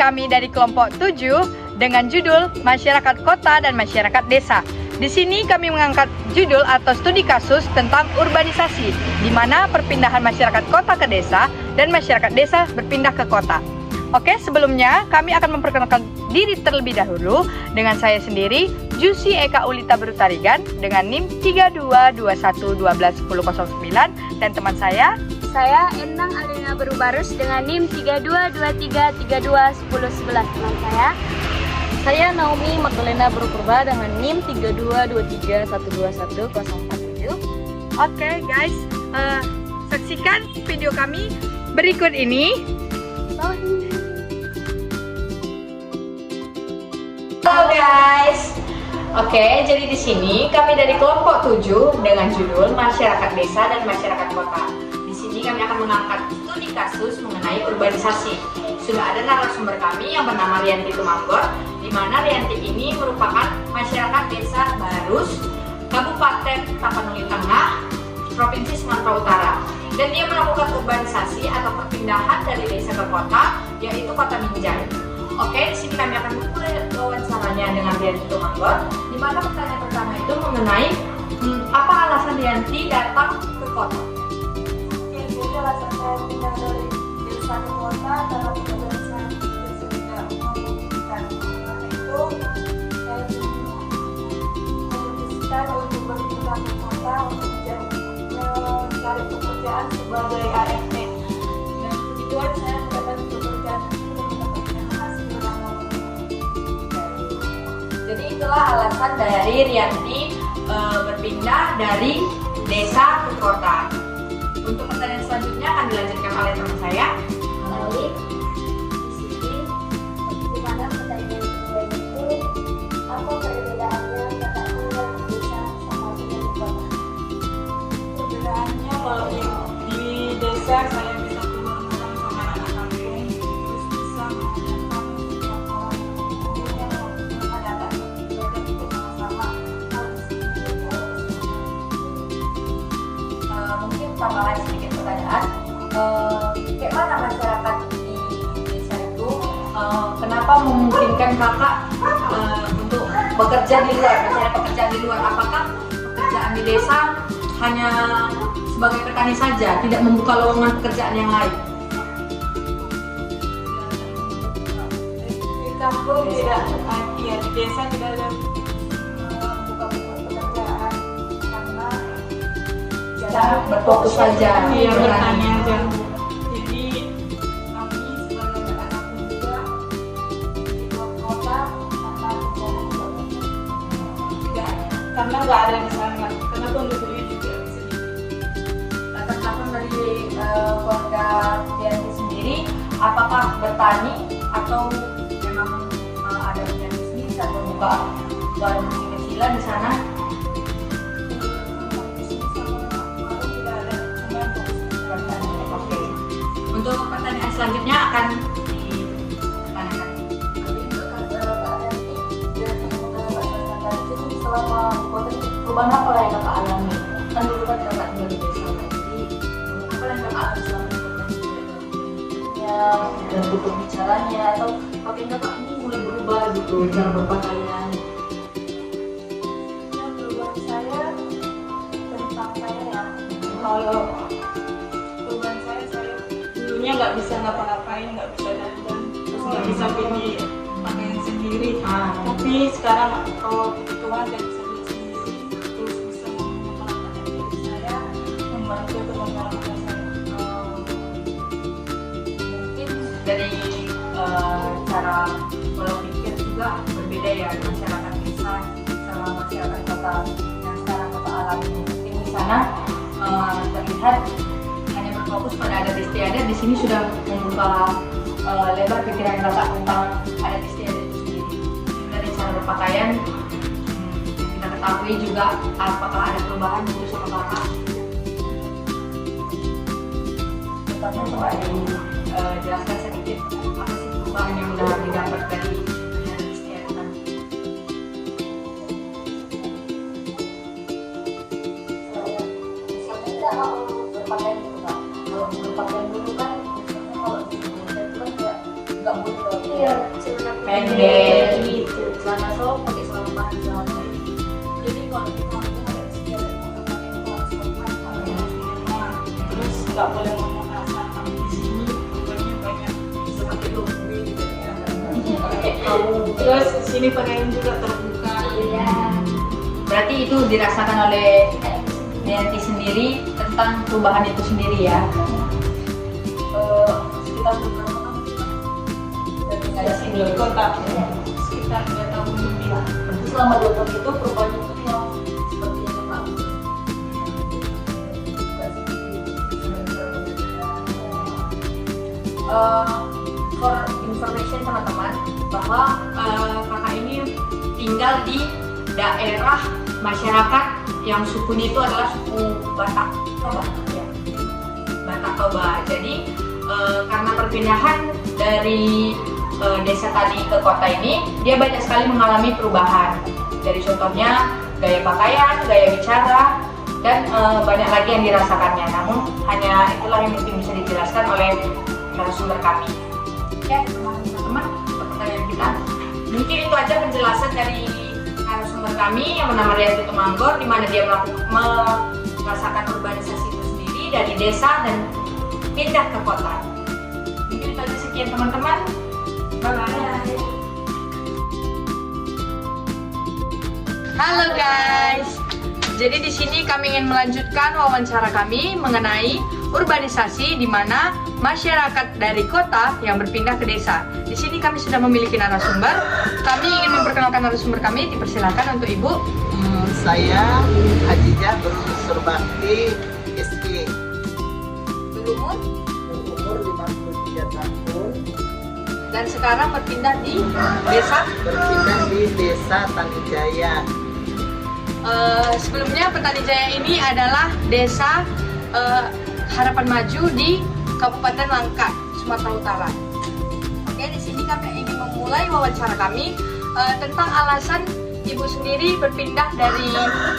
kami dari kelompok 7 dengan judul Masyarakat Kota dan Masyarakat Desa. Di sini kami mengangkat judul atau studi kasus tentang urbanisasi, di mana perpindahan masyarakat kota ke desa dan masyarakat desa berpindah ke kota. Oke, sebelumnya kami akan memperkenalkan diri terlebih dahulu dengan saya sendiri, Jusi Eka Ulita Berutarigan dengan NIM 3221121009 dan teman saya Endang Alina Berubarus dengan NIM 3223321011. Teman saya Naomi Magdalena Berupurba dengan NIM 3223121047. Oke guys, saksikan video kami berikut ini. Halo guys. Oke, jadi di sini kami dari kelompok 7 dengan judul Masyarakat Desa dan Masyarakat Kota. Di sini kami akan mengangkat studi kasus mengenai urbanisasi. Sudah ada narasumber kami yang bernama Rianti Tumanggor, di mana Rianti ini merupakan masyarakat desa Barus, Kabupaten Tapanuli Tengah, Provinsi Sumatera Utara. Dan dia melakukan urbanisasi atau perpindahan dari desa ke kota, yaitu Kota Binjai. Oke, di sini kami akan memulai wawancaranya dengan Rianti Tumanggor, di mana pertanyaan pertama itu mengenai apa alasan Rianti datang ke kota. Jadi alasan saya pindah dari desa ke kota karena pekerjaan saya tidak memungkinkan. Karena itu saya memutuskan untuk berpindah ke kota untuk mencari pekerjaan sebagai ART. Dan tujuan saya mendapat pekerjaan itu mendapatkan hasil yang Jadi itulah alasan dari Rianti berpindah dari desa ke kota. Untuk pertanyaan selanjutnya akan dilanjutkan oleh teman saya. Baik, di sini bagaimana pertanyaan kedua itu apa perbedaannya kata tinggal di desa sama tinggal di kota? Perbedaannya kalau di desa saya bisa keluar-keluar sama anak kampung, terus bisa menanyakan orang yang menanyakan belajar itu sama-sama. Mungkin tambahan sedikit pertanyaan. Kayak mana masyarakat di desa itu kenapa memungkinkan kakak untuk bekerja di luar, mencari pekerjaan di luar? Apakah pekerjaan di desa hanya sebagai petani saja, tidak membuka lowongan pekerjaan yang lain? Di kampung tidak, ya di desa tidak ada membuka pekerjaan karena Kita berfokus saja. Iya, bertani. bertani aja. Jadi kami sebagai anak muda di luar kota karena nggak ada di sana, karena kondisinya juga sedikit. Latar belakang dari keluarga Rianti sendiri, apakah bertani atau memang ada punya bisnis atau buka warung kecil-kecilan di sana? Oke. Untuk pertanyaan selanjutnya akan ditanyakan. Selama di kota ini perubahan apa yang kakak alami? Kan dulu kan kakak tinggal di desa, jadi apa yang kakak alami selama di kota ini? Ya, dan bentuk bicaranya atau pakaian kakak ini mulai berubah gitu, cara berpakaian. Ya, perubahan saya tentang saya ya. Kalau perubahan saya dulunya nggak bisa ngapa-ngapain, nggak bisa dandan, terus nggak bisa pilih pakaian sendiri. Tapi sekarang kalau kebutuhan dan bisa beli sendiri, terus bisa mengembangkan diri saya, membantu teman-teman saya. Mungkin dari cara pola pikir juga berbeda ya, masyarakat desa sama masyarakat kota yang sekarang kota alami. Mungkin di sana terlihat hanya berfokus pada adat istiadat, di sini sudah membuka lebar pikiran kakak tentang adat istiadat itu sendiri. Dari cara berpakaian kita ketahui juga apakah ada perubahan dulu sama kakak. Tepatnya coba dijelaskan sedikit apa sih perubahan yang udah didapat dari adat istiadat tadi. Misalnya kita mau berpakaian gitu kan, kalau berpakaian dulu kan misalnya kalau di desa itu kan nggak boleh pendek. gitu. Celana cowok pakai celana panjang. Jadi kalau di kampung ada istilah mau pakai kaos sopan. Terus nggak boleh ngomong kasar di sini, pokoknya banyak Seperti lumbi gitu ya. Oke. terus di sini pakaian juga terbuka. Iya. Berarti itu dirasakan oleh Yanti sendiri tentang perubahan itu sendiri ya. Sekitar beberapa tahun dari tinggal di sini. Di kota sekitar 2 tahun lebih. Berarti selama 2 tahun itu perubahan itu yang seperti yang Pak. For information teman-teman bahwa kakak ini tinggal di daerah masyarakat yang sukunya itu adalah suku Batak Toba. Ya. Batak Toba. Jadi karena perpindahan dari desa tadi ke kota ini, dia banyak sekali mengalami perubahan. Dari contohnya gaya pakaian, gaya bicara, dan banyak lagi yang dirasakannya. Namun hanya itulah yang mungkin bisa dijelaskan oleh narasumber kami. Ya teman-teman, pertanyaan kita. Mungkin itu aja penjelasan dari narasumber kami yang bernama Rianti Tumanggor, di mana dia merasakan urbanisasi itu sendiri dari desa dan pindah ke kota. Mungkin itu aja, sekian teman-teman. Bye-bye. Halo guys. Jadi di sini kami ingin melanjutkan wawancara kami mengenai urbanisasi di mana masyarakat dari kota yang berpindah ke desa. Di sini kami sudah memiliki narasumber. Kami ingin memperkenalkan narasumber kami. Dipersilakan untuk Ibu. Saya Hajijah Berunsur Bakti SG, Berumur berumur 53 tahun, dan sekarang berpindah di desa. berpindah di Desa Tanijaya. Sebelumnya Petani Jaya ini adalah desa Harapan Maju di Kabupaten Langkat, Sumatera Utara. Oke, di sini kami ingin memulai wawancara kami tentang alasan Ibu sendiri berpindah dari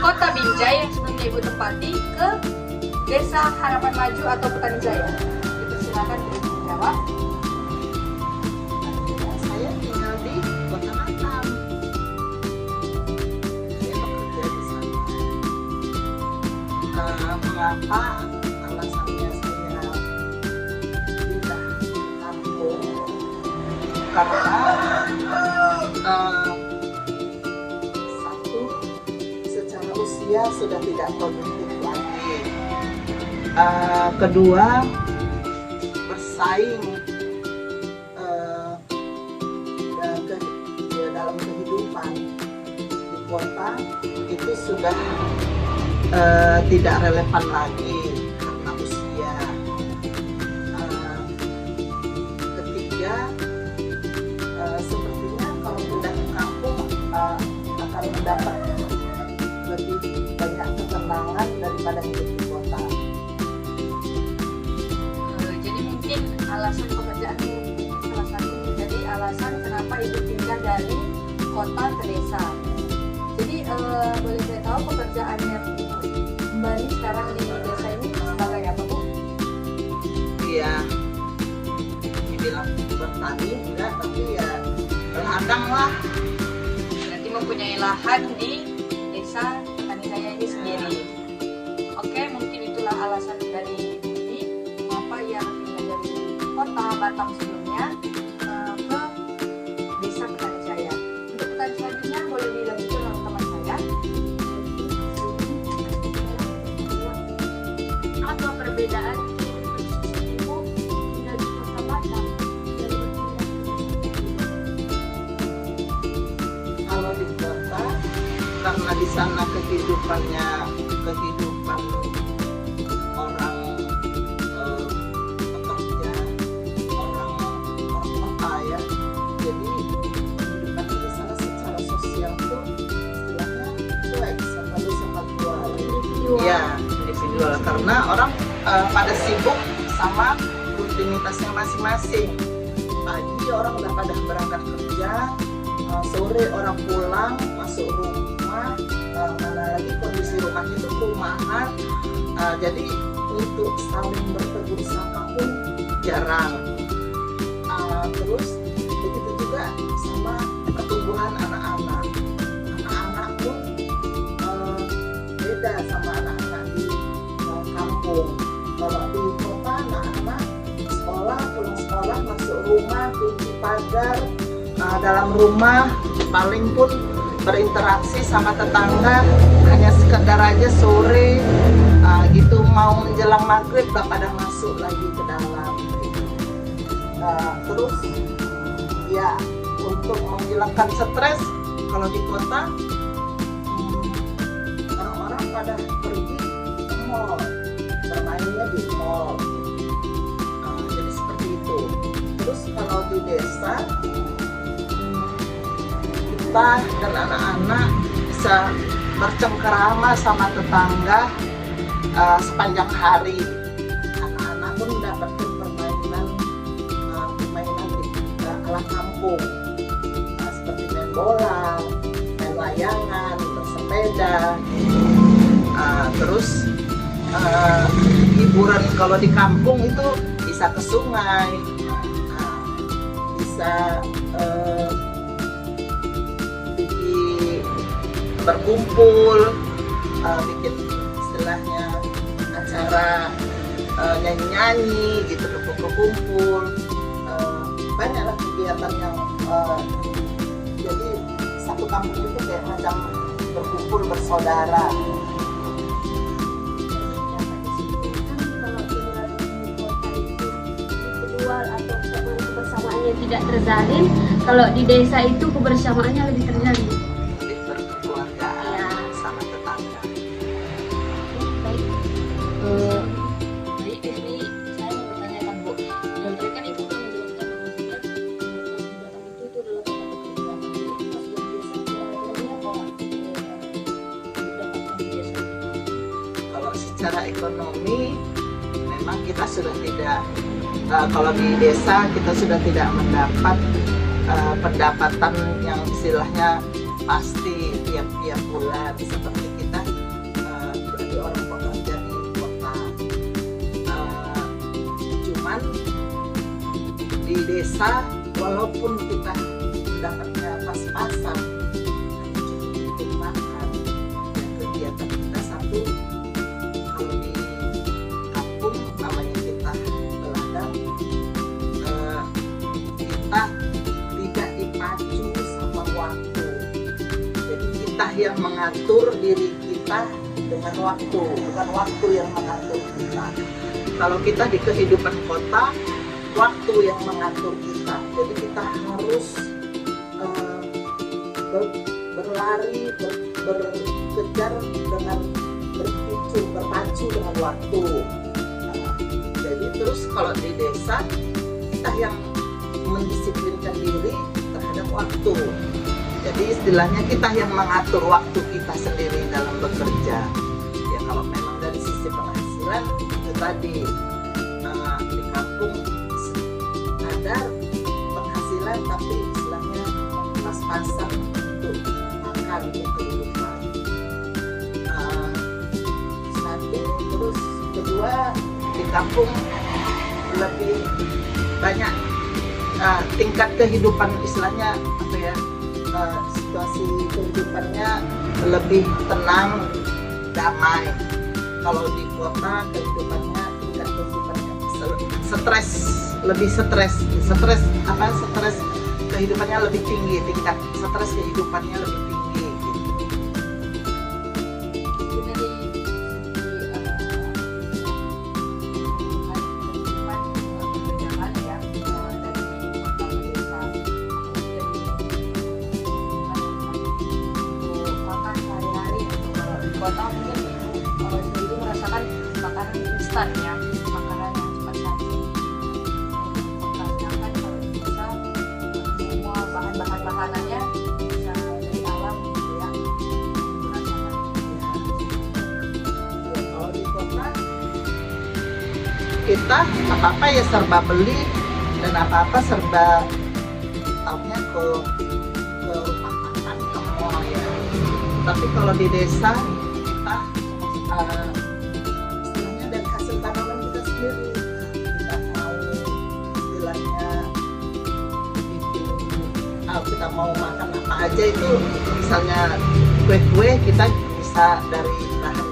Kota Binjai yang sebelumnya Ibu tempati ke Desa Harapan Maju atau Petani Jaya. Dipersilakan Ibu menjawab. Saya tinggal di Kota Batam. Saya bekerja di sana. Mengapa alasannya saya pindah kampung? Karena satu, secara usia sudah tidak produktif lagi. Kedua, bersaing dalam kehidupan di kota itu sudah tidak relevan lagi karena usia. Ketiga, sepertinya kalau pindah ke kampung akan mendapat lebih banyak ketenangan daripada hidup di kota. Jadi mungkin alasan pekerjaan itu salah satu menjadi alasan kenapa Ibu pindah dari kota ke desa. Jadi boleh saya tahu pekerjaannya kembali sekarang di desa ini sebagai apa, Bu? Iya, dibilang bertani enggak, tapi ya berladang lah. Berarti mempunyai lahan di desa Petani Jaya ini sendiri. Oke, mungkin itulah alasan dari Ibu ini mengapa ia pindah dari kota Batam sebelumnya ke desa Petani Jaya. Untuk pertanyaan selanjutnya boleh dilanjutkan oleh teman saya. Apa perbedaan Ibu pindah di kota Batam dari Kalau di kota, karena di sana kehidupan orang pekerja, orang kota ya. Jadi kehidupan di sana secara sosial tuh istilahnya cuek, satu sama dua. Iya, individual. Karena orang pada sibuk sama rutinitasnya masing-masing. Pagi orang udah pada berangkat kerja, sore orang pulang masuk rumah, mana lagi kondisi rumahnya itu perumahan, jadi untuk saling bertegur sapa pun jarang. Terus begitu juga sama beda sama anak-anak di kampung. Kalau di kota anak-anak sekolah, pulang sekolah, masuk rumah, kunci pagar, dalam rumah paling pun berinteraksi sama tetangga hanya sekedar aja sore gitu, mau menjelang maghrib udah pada masuk lagi ke dalam. Terus ya untuk menghilangkan stres, kalau di kota orang-orang pada pergi ke mall, bermainnya di mall, jadi seperti itu. Terus kalau di desa kita dan anak-anak bisa bercengkerama sama tetangga sepanjang hari. Anak-anak pun mendapatkan permainan ala kampung, seperti main bola, main layangan, bersepeda. Terus hiburan kalau di kampung itu bisa ke sungai, bisa berkumpul, bikin istilahnya acara nyanyi-nyanyi gitu, kumpul. Banyaklah kegiatan yang jadi satu kampung itu kayak macam berkumpul bersaudara. Kalau tinggal di kota itu individual atau kebersamaannya tidak terjalin, kalau di desa itu kebersamaannya lebih terjalin. Lebih berkeluargaan sama tetangga. Baik, jadi di sini saya mau bertanyakan Bu, dan mereka itu kan menjelaskan itu adalah tempat pekerjaan. Jadi pas di desa Kalau secara ekonomi memang kita sudah tidak, kalau di desa kita sudah tidak mendapat pendapatan yang istilahnya pasti tiap bulan seperti kita jadi orang pekerja di kota. Cuman di desa walaupun kita dapatnya pas-pasan untuk makan, kegiatan kita satu. Kalau di kampung namanya kita beladang, kita tidak dipacu sama waktu. Jadi kita yang mengatur diri kita dengan waktu, bukan waktu yang mengatur kita. Kalau kita di kehidupan kota, waktu yang mengatur kita. Jadi kita harus berlari, berkejar dengan berpacu dengan waktu. Jadi terus kalau di desa kita yang mendisiplinkan diri terhadap waktu. Jadi istilahnya kita yang mengatur waktu kita sendiri dalam bekerja. Ya kalau memang dari sisi penghasilan itu tadi di kampung ada penghasilan tapi istilahnya pas-pasan untuk makan, untuk kehidupan. Satu, terus kedua di kampung lebih banyak tingkat kehidupan istilahnya apa ya, situasi kehidupannya lebih tenang, damai. Kalau di kota kehidupannya tingkat kehidupannya stres, lebih stres kehidupannya lebih tinggi, tingkat stres kehidupannya lebih tinggi gitu. Kota mungkin ibu merasakan makanan instan ya, makanan yang cepat saji. Sedangkan kalau di desa semua bahan-bahan makanannya bisa dari alam gitu ya. Merasakan Ya, kalau di kota kita apa-apa ya serba beli dan apa-apa serba tahunya ke rumah makan, ke mall ya. Tapi kalau di desa kita istilahnya dari hasil tanaman kita sendiri. Kita mau istilahnya bikin, kita mau makan apa aja itu, misalnya kue-kue kita bisa dari bahan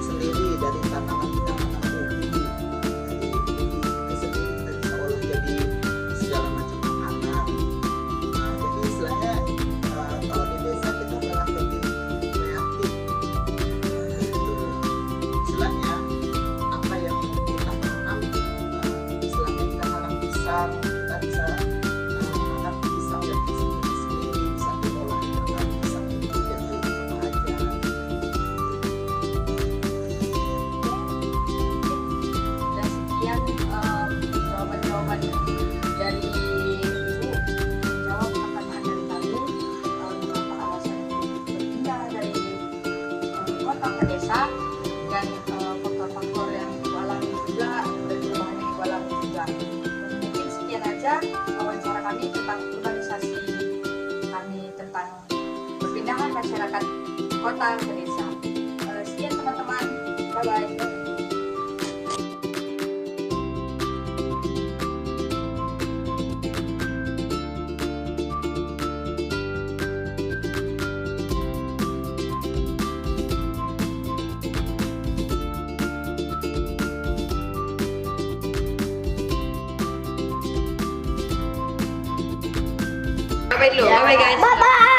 sekian jawaban-jawaban dari Ibu menjawab pertanyaan dari kami mengapa alasan untuk berpindah dari kota ke desa dan faktor-faktor yang Ibu alami juga dan perubahan yang Ibu alami juga. Dan mungkin sekian aja wawancara kami tentang urbanisasi kami tentang perpindahan masyarakat kota ke desa. Sekian teman-teman, bye-bye. Bye-bye dulu, bye-bye guys. Bye-bye.